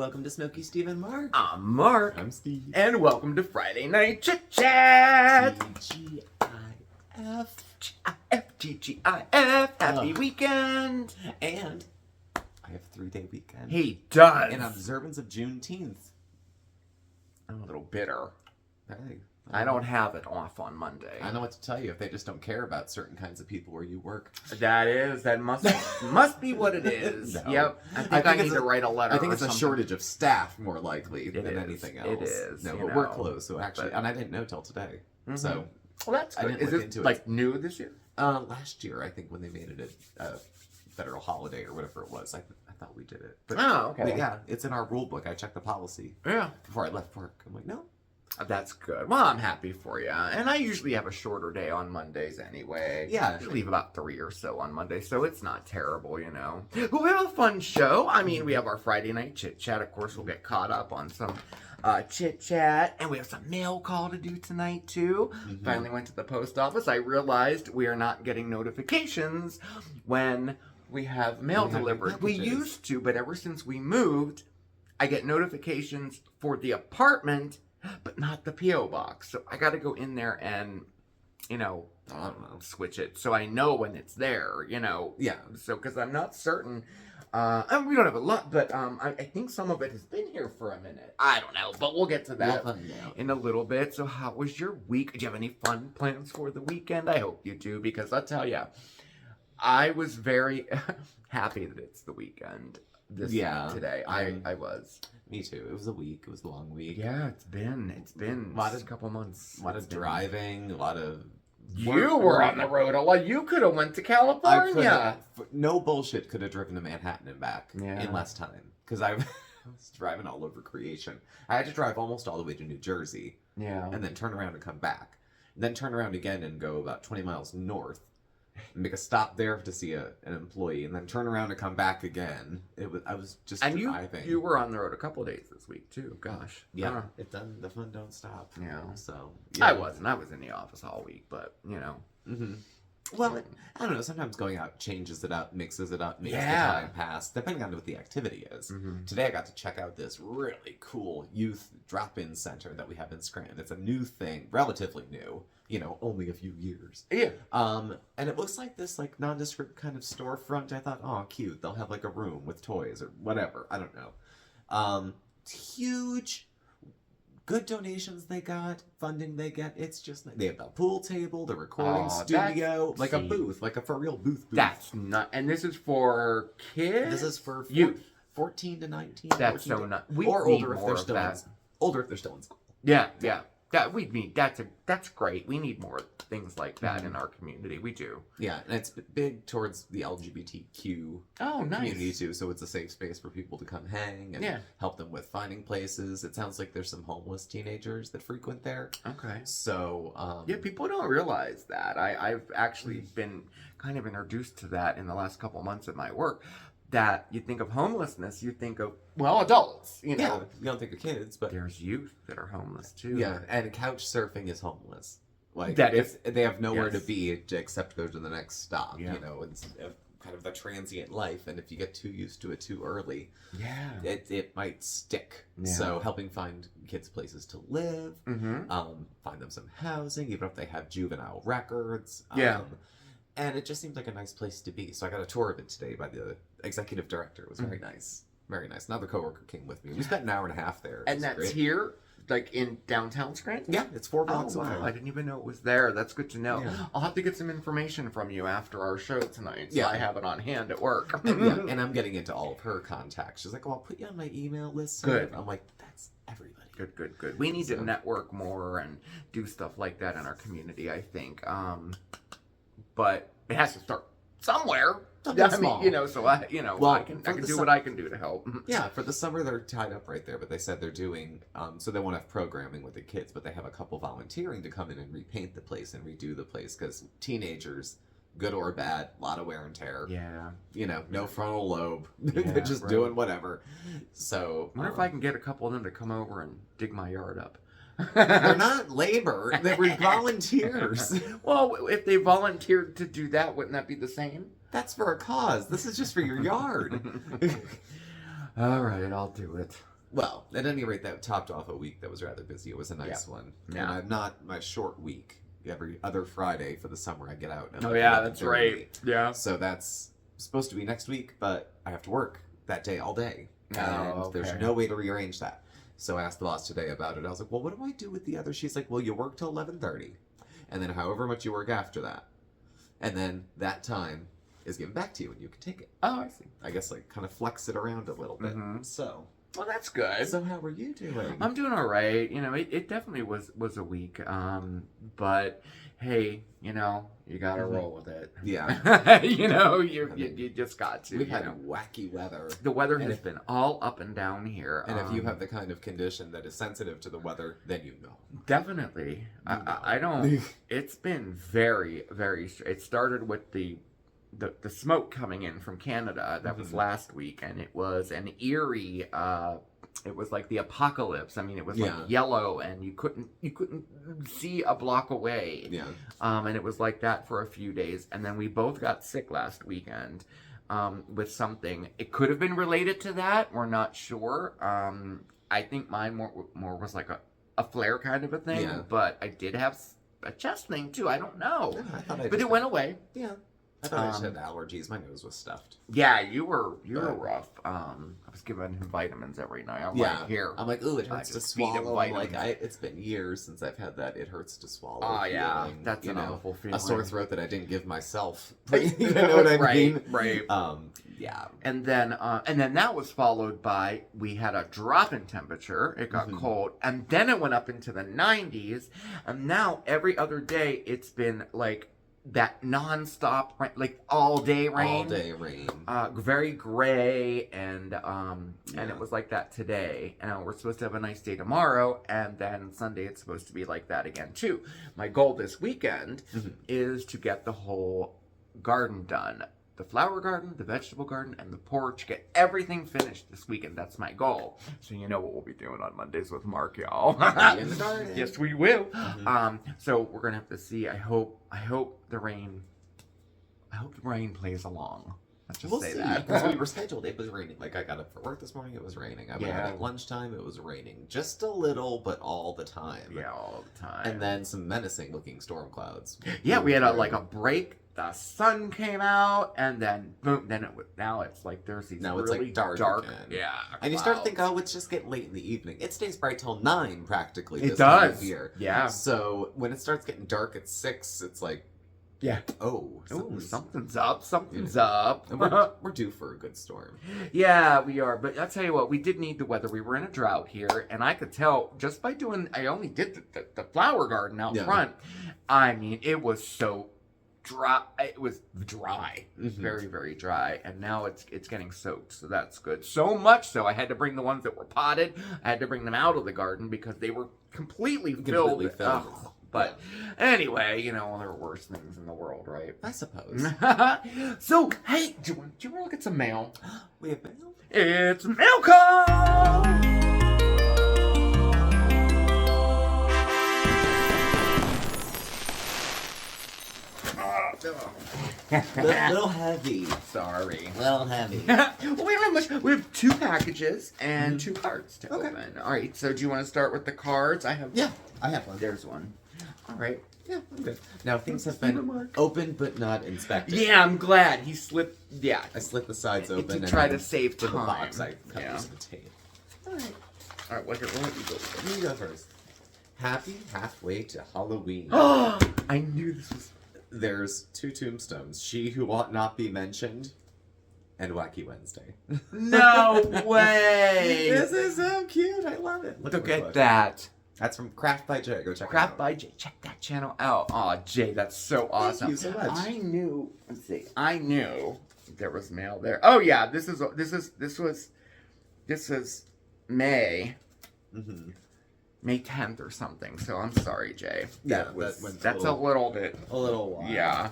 welcome to Smokeysteveandmarc. I'm Mark. I'm Steve. And welcome to Friday Night Chit Chat. TGIF. TGIF. Happy weekend. And I have a 3-day weekend. He does. In observance of Juneteenth. I'm a little bitter. Hey, I don't have it off on Monday. I don't know what to tell you if they just don't care about certain kinds of people where you work. That must be what it is. No. Yep. I think I need to write a letter. I think it's something. a shortage of staff more likely than is. anything else. It is. No, but we're close. So actually, and I didn't know till today. Mm-hmm. So well, that's good. I didn't Is look it into it. like new this year? Last year, I think when they made it a federal holiday or whatever it was, I thought we did it. But, okay. But yeah, it's in our rule book. I checked the policy. Yeah. Before I left work, I'm like, no. That's good. Well, I'm happy for you. And I usually have a shorter day on Mondays anyway. Yeah. I usually leave about 3 or so on Monday, so it's not terrible, you know. But we have a fun show. I mean, we have our Friday night chit chat. Of course, we'll get caught up on some chit chat. And we have some mail call to do tonight, too. Mm-hmm. Finally went to the post office. I realized we are not getting notifications when we have mail delivered. We used to, but ever since we moved, I get notifications for the apartment, but not the P.O. box. So I got to go in there and, you know, I don't know, switch it so I know when it's there, you know. Yeah. So, because I'm not certain. And we don't have a lot, but I think some of it has been here for a minute. I don't know, but we'll get to that in a little bit. So how was your week? Did you have any fun plans for the weekend? I hope you do, because I'll tell you, I was very happy that it's the weekend. Today. I was. Me too. It was a week. It was a long week. Yeah, it's been a couple months. A lot of driving, a lot of You were on the road a lot. You could have went to California. No bullshit, could have driven to Manhattan and back in less time. Because I was driving all over creation. I had to drive almost all the way to New Jersey. Yeah. And then turn around and come back. And then turn around again and go about 20 miles north. Make a stop there to see an employee, and then turn around and come back again. I was just driving. You were on the road a couple of days this week too. Gosh, yeah, the fun don't stop. Yeah, so yeah. I wasn't. I was in the office all week, but you know. Mm-hmm. Well, I don't know. Sometimes going out changes it up, mixes it up, makes the time pass, depending on what the activity is. Mm-hmm. Today I got to check out this really cool youth drop-in center that we have in Scranton. It's a new thing, relatively new. You know, only a few years. Yeah. And it looks like this nondescript kind of storefront. I thought, oh, cute. They'll have like a room with toys or whatever. I don't know. It's huge. Good donations they got, funding they get. It's just they have the pool table, the recording studio, like a booth, like a for real booth. That's not. And this is for kids. This is for youth, 14 to 19. That's so not. Or older if they're still in school. Yeah, yeah. That's great. We need more things like that in our community. We do. Yeah, and it's big towards the LGBTQ community too. So it's a safe space for people to come hang and help them with finding places. It sounds like there's some homeless teenagers that frequent there. Okay. So people don't realize that. I've actually been kind of introduced to that in the last couple of months at my work. That you think of homelessness, you think of, well, adults, you know. Yeah, you don't think of kids, but there's youth that are homeless too. Yeah, and couch surfing is homeless. Like, that is, they have nowhere to be except go to the next stop. Yeah. You know, it's kind of the transient life, and if you get too used to it too early, it might stick. Yeah. So helping find kids places to live, find them some housing, even if they have juvenile records. And it just seemed like a nice place to be. So I got a tour of it today by the executive director. It was very nice. Very nice. Another coworker came with me. We spent an hour and a half there. And that's great. Here? Like in downtown Scranton? Yeah, it's 4 blocks away. I didn't even know it was there. That's good to know. Yeah. I'll have to get some information from you after our show tonight. So I have it on hand at work. And I'm getting into all of her contacts. She's like, oh, I'll put you on my email list. Good. I'm like, that's everybody. Good. We need to network more and do stuff like that in our community, I think. But it has to start somewhere. Small. You know, so I can do what I can do to help. Yeah, for the summer they're tied up right there, but they said they're doing, so they won't have programming with the kids, but they have a couple volunteering to come in and repaint the place and redo the place, because teenagers, good or bad, a lot of wear and tear. Yeah. You know, no frontal lobe. They're just doing whatever. So I wonder if I can get a couple of them to come over and dig my yard up. They're not labor. They were volunteers. Well, if they volunteered to do that, wouldn't that be the same? That's for a cause. This is just for your yard. All right, I'll do it. Well, at any rate, that topped off a week that was rather busy. It was a nice one. Yeah. And I'm not my short week. Every other Friday for the summer, I get out. And that's right. Yeah. So that's supposed to be next week, but I have to work that day all day. And there's no way to rearrange that. So I asked the boss today about it. I was like, well, what do I do with the other? She's like, well, you work till 11:30. And then however much you work after that. And then that time is given back to you and you can take it. Oh, I see. I guess like kind of flex it around a little bit. So... Well, that's good. So how are you doing? I'm doing all right. You know, it definitely was a week. But hey, you know, you got to roll with it. Yeah. You know, you just got to. We've had wacky weather. The weather has been all up and down here. And if you have the kind of condition that is sensitive to the weather, then you know. Definitely. I don't. It's been very, very. It started with the smoke coming in from Canada. That was last week, and it was an eerie it was like the apocalypse. I mean, it was like yellow and you couldn't see a block away. Yeah. And it was like that for a few days, and then we both got sick last weekend with something. It could have been related to that. We're not sure. I think mine more was like a flare kind of a thing, but I did have a chest thing too. I don't know. But it went away. Yeah. I thought I just had allergies. My nose was stuffed. Yeah, you were rough. I was giving him vitamins every night. I'm like, here. I'm like, ooh, it hurts to swallow. Like, it's been years since I've had that. It hurts to swallow. Oh, yeah. That's an awful feeling. A sore throat that I didn't give myself. You know what I mean? Right. Yeah. And then that was followed by, we had a drop in temperature. It got cold. And then it went up into the 90s. And now every other day it's been like, that non-stop rain, like all day rain. Very gray, and it was like that today. And we're supposed to have a nice day tomorrow, and then Sunday it's supposed to be like that again too. My goal this weekend is to get the whole garden done. The flower garden, the vegetable garden, and the porch. Get everything finished this weekend. That's my goal. So you know what we'll be doing on Mondays with Mark, y'all. In the garden. Yes, we will. So we're gonna have to see. I hope the rain plays along. Let's just say that. Because we were scheduled. It was raining. Like, I got up for work this morning. It was raining. I went out at lunchtime. It was raining. Just a little, but all the time. Yeah, all the time. And then some menacing-looking storm clouds. Yeah, we had a break. The sun came out, and then boom. Now it's like there's these now really it's like dark again. Yeah, and you start to think, oh, it's just getting late in the evening. It stays bright till 9 practically. It does. Here. Yeah. So when it starts getting dark at 6, it's like, something's up. Something's up. We're due for a good storm. Yeah, we are. But I'll tell you what, we did need the weather. We were in a drought here, and I could tell just by doing. I only did the flower garden out front. I mean, it was so dry. It was dry, very, very dry, and now it's getting soaked, so that's good. So much so I had to bring the ones that were potted. I had to bring them out of the garden because they were completely filled. But anyway, you know, there are worse things in the world, right? I suppose. So hey, do you want to look at some mail? We have mail. It's mail call. Little heavy. Sorry. Little heavy. Well, we don't have much. We have 2 packages and 2 cards to open. All right. So do you want to start with the cards? I have one. There's one. All right. Yeah, I'm good. Now things have been opened but not inspected. Yeah, I'm glad he slipped. Yeah, I slipped the sides open to try to save time. The box, I cut the tape. All right. Well, here, we'll let you go. You go first. Happy halfway to Halloween. Oh, I knew this was. There's 2 tombstones. She Who Ought Not Be Mentioned and Wacky Wednesday. No way! This is so cute. I love it. Look at that. That's from Craft by Jay. Go check it out. Craft by Jay. Check that channel out. Aw, Jay, that's so awesome. Thank you so much. I knew. Let's see. I knew there was mail there. Oh yeah, this was May. May 10th or something. So I'm sorry, Jay. Yeah, that's a little bit. A little while. Yeah.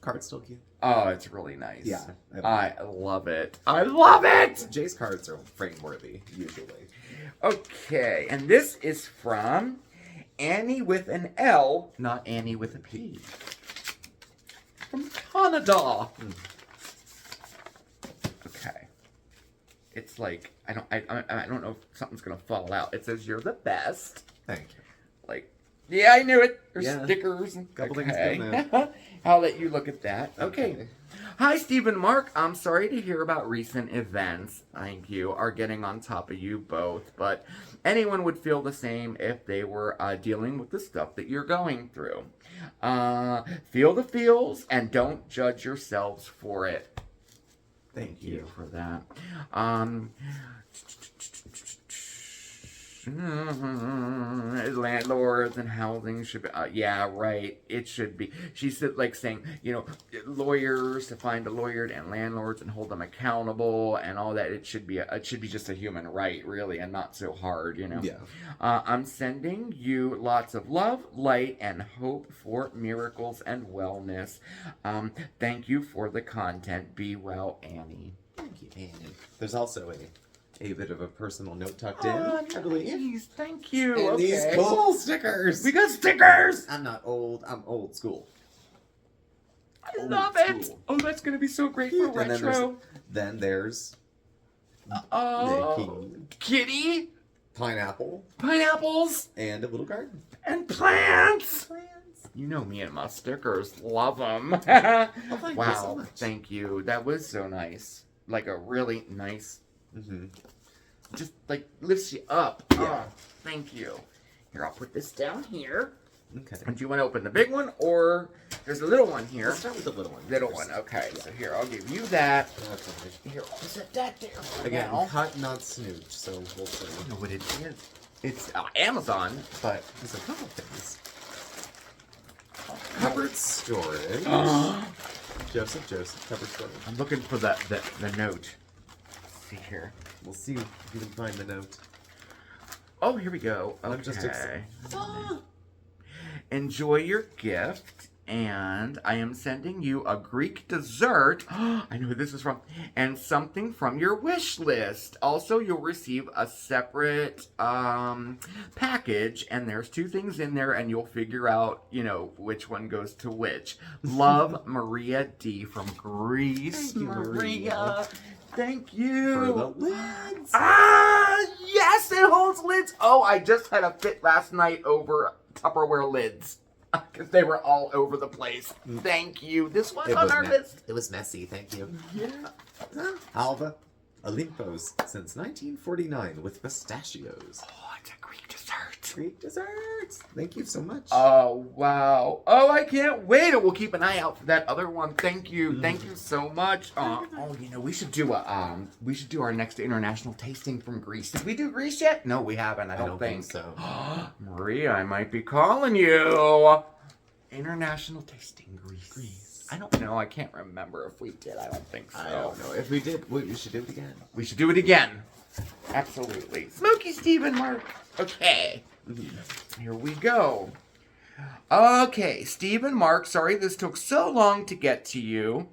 Card's still cute. Oh, it's really nice. Yeah. I love it. I love it! Jay's cards are frame-worthy, usually. Okay, and this is from Annie with an L, not Annie with a P. From Canada. Okay. It's like I don't know if something's gonna fall out. It says you're the best. Thank you. Like, yeah, I knew it. There's stickers. Couple things down there. I'll let you look at that. Okay. Hi, Steve and Mark. I'm sorry to hear about recent events. Thank you. Are getting on top of you both, but anyone would feel the same if they were dealing with the stuff that you're going through. Feel the feels and don't judge yourselves for it. Thank you for that. Landlords and housing should be, yeah, right. It should be. She said, like, saying, lawyers to find a lawyer and landlords and hold them accountable and all that. It should be just a human right, really, and not so hard, Yeah. I'm sending you lots of love, light, and hope for miracles and wellness. Thank you for the content. Be well, Annie. Thank you, Annie. There's also a bit of a personal note tucked in, I believe. Nice. Thank you. And these cool stickers. We got stickers. I'm not old. I'm old school. I love it. Oh, that's gonna be so great for retro. Then there's kitty, pineapples, and a little garden, and plants. You know me and my stickers. Love them. Thank you so much. Thank you. That was so nice. Like a really nice. Just like lifts you up. Yeah. Oh, thank you. Here, I'll put this down here. Okay. And do you want to open the big one or there's a little one here? Let's start with the little one. Little one. Okay. Yeah. So here, I'll give you that. Okay. Here, I'll set that there. Again, cut, not snooch. So we'll see. I don't know what it is. It's Amazon, but there's a couple things. Cupboard storage. Joseph, cupboard storage. I'm looking for the note. Let's see here. We'll see if you can find the note. Oh, here we go. Okay. I'm just excited. Enjoy your gift, and I am sending you a Greek dessert. I know who this is from. And something from your wish list. Also, you'll receive a separate package, and there's 2 things in there, and you'll figure out, which one goes to which. Love, Maria D. from Greece. Thank you, Maria. Thank you. For the lids. Yes, it holds lids. Oh, I just had a fit last night over Tupperware lids. Because they were all over the place. Thank you. This was on our list. It was messy, thank you. Yeah. Alva Olympos since 1949 with pistachios. Oh, it's a Greek dessert. Greek desserts. Thank you so much. Oh, wow. Oh, I can't wait. We'll keep an eye out for that other one. Thank you. Thank you so much. We should do our next international tasting from Greece. Did we do Greece yet? No, we haven't. I don't think so. Maria, I might be calling you. International tasting Greece. I don't know. I can't remember if we did. I don't think so. I don't know. If we did, we should do it again. We should do it again. Absolutely. Smokeysteveandmarc. Okay. Here we go. Okay, Steve and Mark, sorry this took so long to get to you.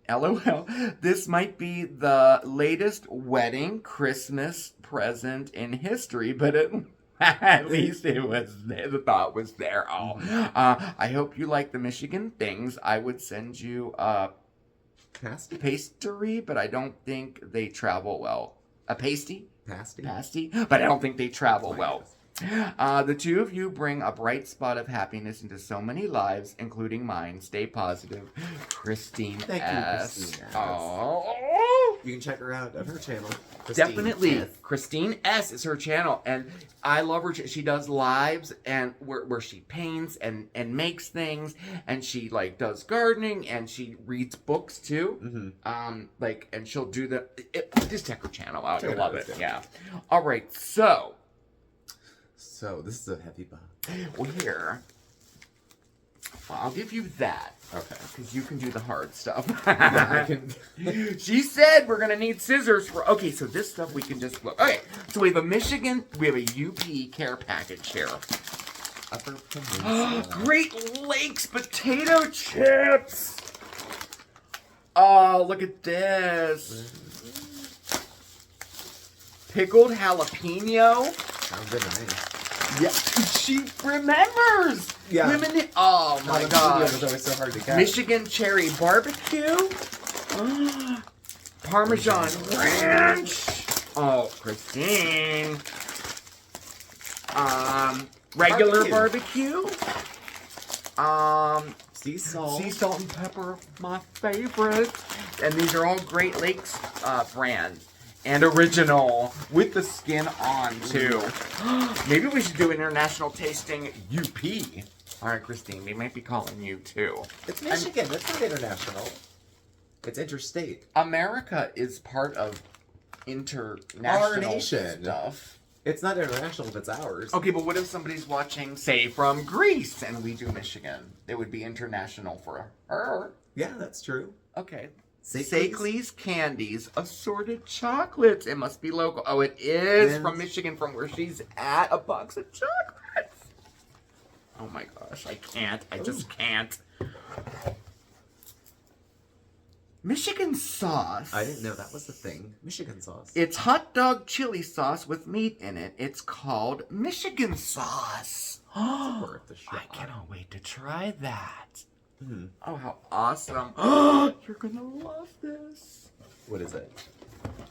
LOL. This might be the latest wedding Christmas present in history, but at least it was there. The thought was there. I hope you like the Michigan things. I would send you a pastry, but I don't think they travel well. A pasty? Pasty? But I don't think they travel well. The 2 of you bring a bright spot of happiness into so many lives, including mine. Stay positive. Christine Thank S. you, Christine S. Oh. You can check her out at her channel. Definitely. S. Christine S. is her channel. And I love her. She does lives and where she paints and makes things. And she does gardening and she reads books too. And she'll do just check her channel out. You'll love it. Yeah. All right. So this is a heavy box. Well, here. I'll give you that. Okay. Because you can do the hard stuff. I can. She said we're going to need scissors for... Okay, so this stuff we can just look. Okay, so we have a UP care package here. Upper Peninsula. Great Lakes potato chips. Oh, look at this. Pickled jalapeno. Sounds good to me. Yeah, she remembers. Yeah. Oh my god. It was always so hard to get. Michigan cherry barbecue. Parmesan ranch. Oh, Christine. Regular barbecue. Sea salt. Sea salt and pepper, my favorite. And these are all Great Lakes brand. And original. With the skin on, too. Maybe we should do international tasting UP. All right, Christine, we might be calling you, too. It's Michigan. That's not international. It's interstate. America is part of international Our nation. stuff. It's not international if it's ours. Okay, but what if somebody's watching, say, from Greece, and we do Michigan? It would be international for her. Yeah, that's true. Okay. Sakely's? Sakely's Candies, assorted chocolates. It must be local. Oh, it is from Michigan, from where she's at. A box of chocolates. Oh my gosh, I can't. I just can't. Michigan sauce. I didn't know that was the thing. Michigan sauce. It's hot dog chili sauce with meat in it. It's called Michigan sauce. It's worth the shot. I cannot wait to try that. Mm-hmm. Oh, how awesome. You're going to love this. What is it?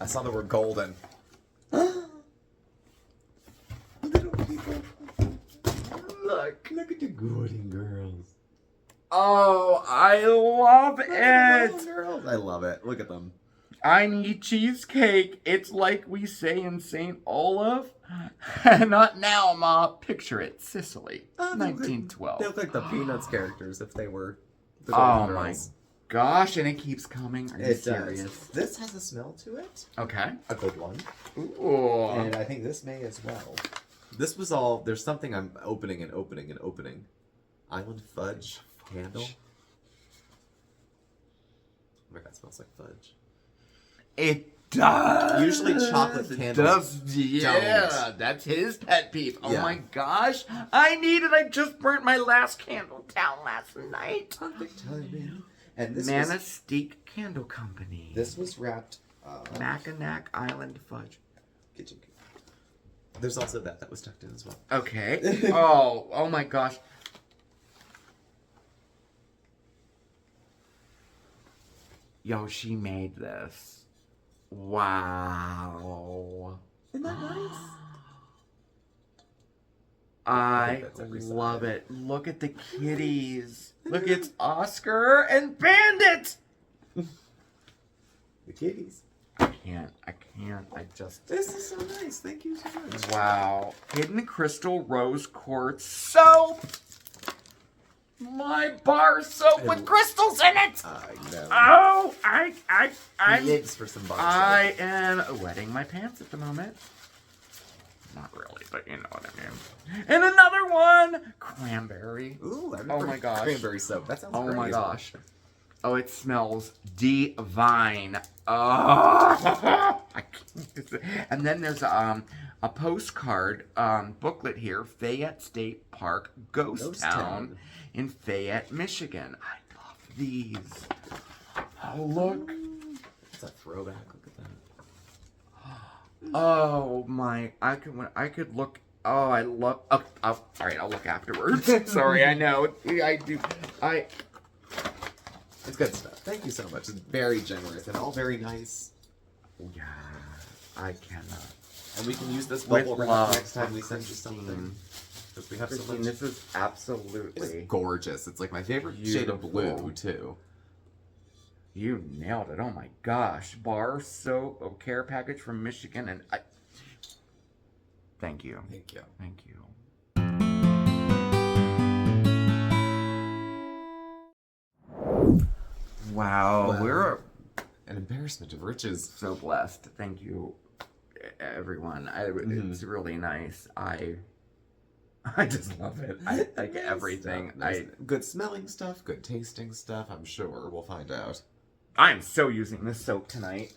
I saw the word golden. Little people. Look at the golden girls. Oh, I love it. Girls. I love it. Look at them. I need cheesecake. It's like we say in St. Olaf. Not now, Ma. Picture it. Sicily. 1912. They look like the Peanuts characters if they were the Oh Golden my Girls. gosh, and it keeps coming. Are you serious? Does. This has a smell to it. Okay. A good one. Ooh. And I think this may as well. This was all... There's something I'm opening and opening and opening. Island fudge candle. Oh my god, it smells like fudge. It does. Usually chocolate candles don't. That's his pet peeve. Oh Yeah. my gosh. I need it. I just burnt my last candle down last night. Perfect timing. And this Manastique Candle Company. This was wrapped... Mackinac Island Fudge. Kitchen. There's also that was tucked in as well. Okay. Oh my gosh. Yo, she made this. Wow. Isn't that nice? I love it. Look at the kitties. Look, it's Oscar and Bandit. The kitties. I can't. I just... This is so nice. Thank you so much. Wow. Hidden Crystal Rose Quartz Soap. My bar soap with crystals in it. I know. Oh, He lives for some bar soap. I am wetting my pants at the moment. Not really, but you know what I mean. And another one, cranberry. Ooh, I remember my gosh. cranberry soap. That sounds Oh great. my gosh. Oh, it smells divine. Oh, I can't. And then there's a postcard booklet here, Fayette State Park Ghost Town in Fayette, Michigan. I love these. Oh, look. It's a throwback. Look at that. Oh my! I could look. Oh, I love. Oh, all right, I'll look afterwards. Sorry, I know. I do. It's good stuff. Thank you so much. It's very generous and all very nice. Yeah, I cannot. And we can use this With bubble wrap love, next time we send you something. Because we have so Christine, much. this is absolutely It's gorgeous. It's like my favorite shade of blue beautiful. too. You nailed it. Oh my gosh. Bar soap care package from Michigan. And thank you. Thank you. Thank you. Wow. Well, We're an embarrassment of riches. so blessed. Thank you, everyone. It's really nice. I just love it. I like everything. Good smelling stuff, good tasting stuff. I'm sure we'll find out. I'm so using this soap tonight.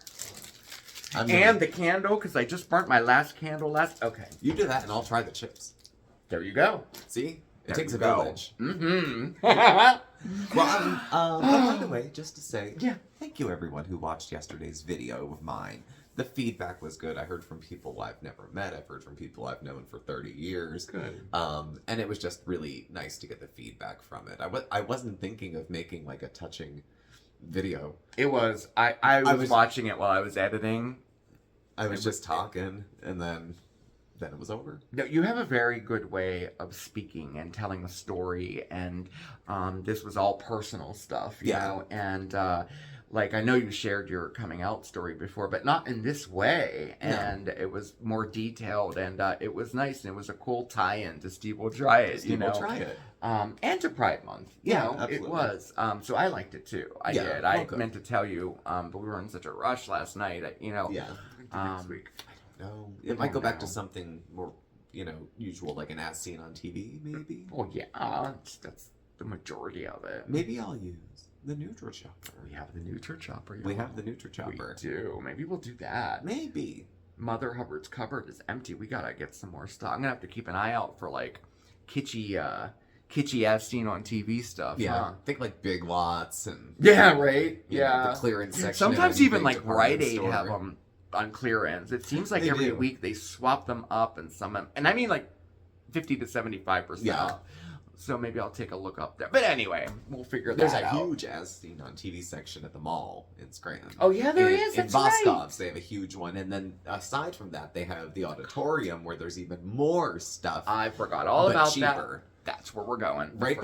And the candle, because I just burnt my last candle Okay. You do that and I'll try the chips. There you go. See? It There takes you a go. village. Mm-hmm. Well, by the way, just to say, Yeah. thank you everyone who watched yesterday's video of mine. The feedback was good. I heard from people I've never met. I've heard from people I've known for 30 years. Good. And it was just really nice to get the feedback from it. I wasn't thinking of making like a touching video. It was. I was watching it while I was editing. I was just talking, and then it was over. No, you have a very good way of speaking and telling a story, and this was all personal stuff, you know, and like, I know you shared your coming out story before, but not in this way, and it was more detailed, and it was nice, and it was a cool tie-in to Steve Will Try It, Steve Will Try It. And to Pride Month, you know, absolutely. It was, so I liked it too, I did, I meant to tell you, but we were in such a rush last night, you know, next week. I don't know, it might go back to something more, you know, usual, like an as seen on TV, maybe? Well, yeah, that's the majority of it. Maybe I'll use the NutriChopper. We have the NutriChopper. We have the NutriChopper. We do. Maybe we'll do that. Maybe. Mother Hubbard's cupboard is empty. We gotta get some more stuff. I'm gonna have to keep an eye out for like kitschy as seen on TV stuff. Yeah. Huh? Think like Big Lots and right. You know, the clearance section. Sometimes even like Rite Aid have them on clearance. It seems like every week they swap them up, and I mean like 50 to 75%. Yeah. So maybe I'll take a look up there. But anyway, we'll figure that out. There's a huge as seen on TV section at the mall in Scranton. Oh yeah, there is. In Boscov's, they have a huge one, and then aside from that, they have the auditorium where there's even more stuff. I forgot all about cheaper. That's where we're going. Right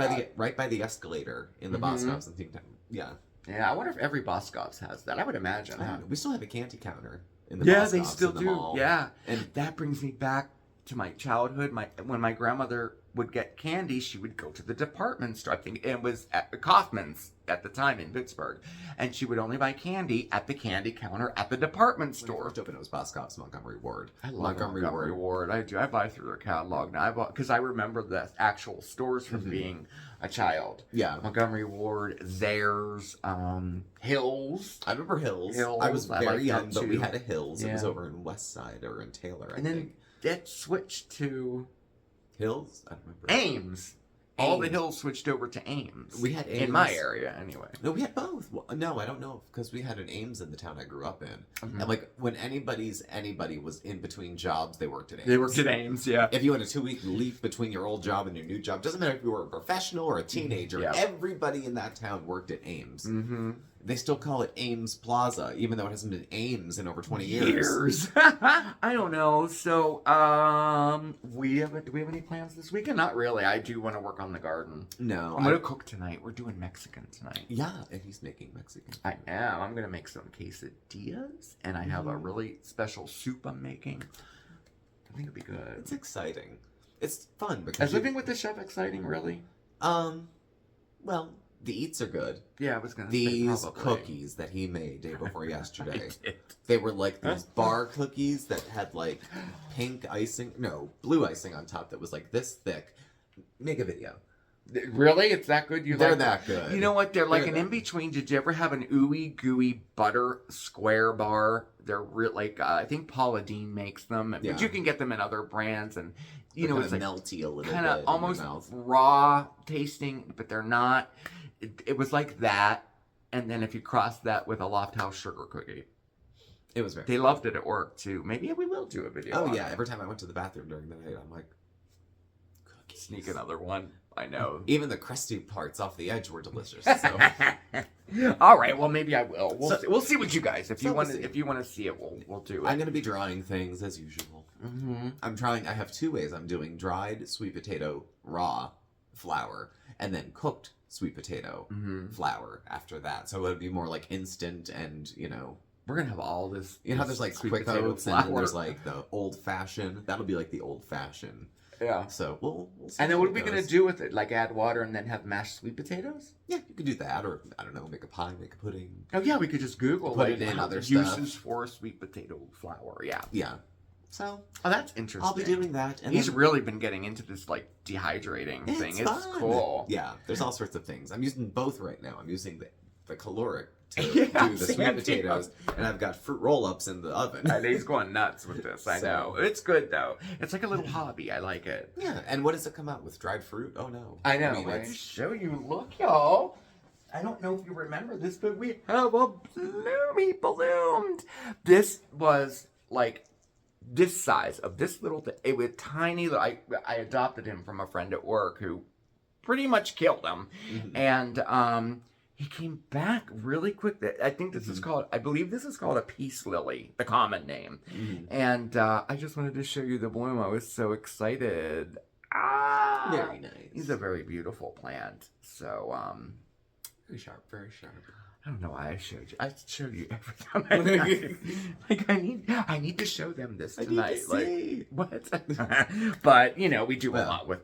by the escalator in the Boscov's in Thinktown. Yeah. Yeah, I wonder if every Boscov's has that. I would imagine. We still have a candy counter in the Boscov's. Yeah, they still do. Mall. Yeah, and that brings me back to my childhood. When my grandmother would get candy, she would go to the department store. I think it was at Kaufman's at the time in Pittsburgh, and she would only buy candy at the candy counter at the department store. First open, it was Boscov's Montgomery Ward. I love Montgomery Ward. I do. I buy through their catalog now. Because I remember the actual stores from being a child. Yeah, Montgomery Ward, Zayre's, Hills. I remember Hills. I was very young, but we had a Hills. It was over in West Side or in Taylor, I think. Then that switched to Hills? I don't remember. Ames. All the Hills switched over to Ames. We had Ames. In my area, anyway. No, we had both. Well, no, I don't know, because we had an Ames in the town I grew up in. And, like, when anybody was in between jobs, they worked at Ames. They worked at Ames, yeah. If you had a 2-week leave between your old job and your new job, doesn't matter if you were a professional or a teenager, everybody in that town worked at Ames. Mm-hmm. They still call it Ames Plaza, even though it hasn't been Ames in over 20 years. I don't know. So, do we have any plans this weekend? Not really. I do want to work on the garden. No. I'm going to cook tonight. We're doing Mexican tonight. Yeah, and he's making Mexican. I am. I'm going to make some quesadillas, and I have a really special soup I'm making. I think it'll be good. It's exciting. It's fun because Is living with the chef exciting, really? Well, the eats are good. Yeah, I was going to say These cookies that he made day before yesterday. They were like these bar cookies that had like blue icing on top that was like this thick. Make a video. Really? It's that good? They're that good. You know what? They're like an in-between. Did you ever have an ooey gooey butter square bar? They're like, I think Paula Deen makes them. Yeah. But you can get them in other brands. And, you know, it's like melty a little bit. Kind of almost raw tasting, but they're not. It was like that. And then if you cross that with a Loft House sugar cookie. It was very They loved it at work, too. Maybe we will do a video. Oh, yeah. Every time I went to the bathroom during the night, I'm like, cookies. Sneak another one. I know. Even the crusty parts off the edge were delicious. So. All right. Well, maybe I will. We'll see what you guys. If you want to see it, we'll do it. I'm going to be drawing things as usual. Mm-hmm. I have 2 ways. I'm doing dried sweet potato raw flour and then cooked sweet potato flour after that. So it'll be more like instant and, you know. We're going to have all this. You know how there's like quick oats and then there's like the old fashioned. That'll be like the old fashioned. Yeah. So we'll see. And then what are we going to do with it? Like add water and then have mashed sweet potatoes? Yeah, you could do that. Or, I don't know, make a pie, make a pudding. Oh, yeah, we could just Google Put it in other uses for sweet potato flour. Yeah. Yeah. So. Oh, that's interesting. I'll be doing that. And he's really been getting into this, like, dehydrating thing. It's cool. Yeah, there's all sorts of things. I'm using both right now. I'm using the caloric to do the sweet potatoes, and I've got fruit roll-ups in the oven. And he's going nuts with this, I know. It's good, though. It's like a little hobby. I like it. Yeah, and what does it come out with? Dried fruit? Oh, no. I know. I mean, show you. Look, y'all. I don't know if you remember this, but we have a bloomed. This was, like, this size of this little thing. It was tiny. I adopted him from a friend at work who pretty much killed him. Mm-hmm. And, he came back really quick. I think this is called, I believe this is called a peace lily, the common name. And I just wanted to show you the bloom. I was so excited. Very nice. He's a very beautiful plant. So, very sharp, very sharp. I don't know why I showed you. I showed you every time. I need to show them this tonight. What? But we do a lot with.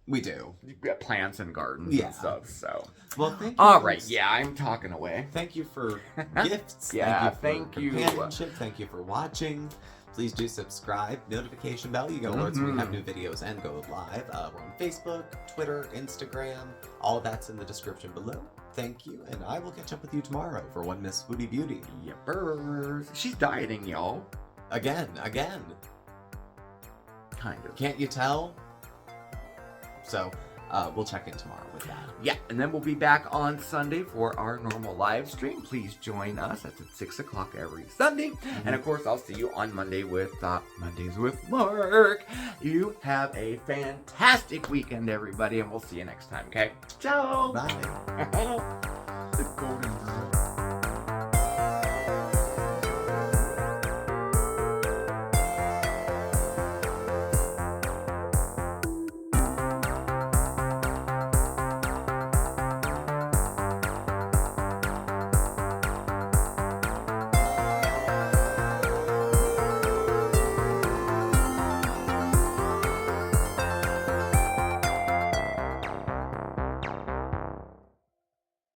We do. Plants and gardens and stuff. So. Well, thank you. All right. Yeah, I'm talking away. Thank you for gifts. Thank you. Companionship. Thank you for watching. Please do subscribe. Notification bell. You get alerts when we have new videos and go live. We're on Facebook, Twitter, Instagram. All that's in the description below. Thank you, and I will catch up with you tomorrow for One Miss Foodie Beauty. Yippers. She's dieting, y'all. Again. Kind of. Can't you tell? So, we'll check in tomorrow with that. Yeah, and then we'll be back on Sunday for our normal live stream. Please join us. That's at 6 o'clock every Sunday. And of course, I'll see you on Monday with Mondays with Mark. You have a fantastic weekend, everybody, and we'll see you next time, okay? Ciao! Bye! The golden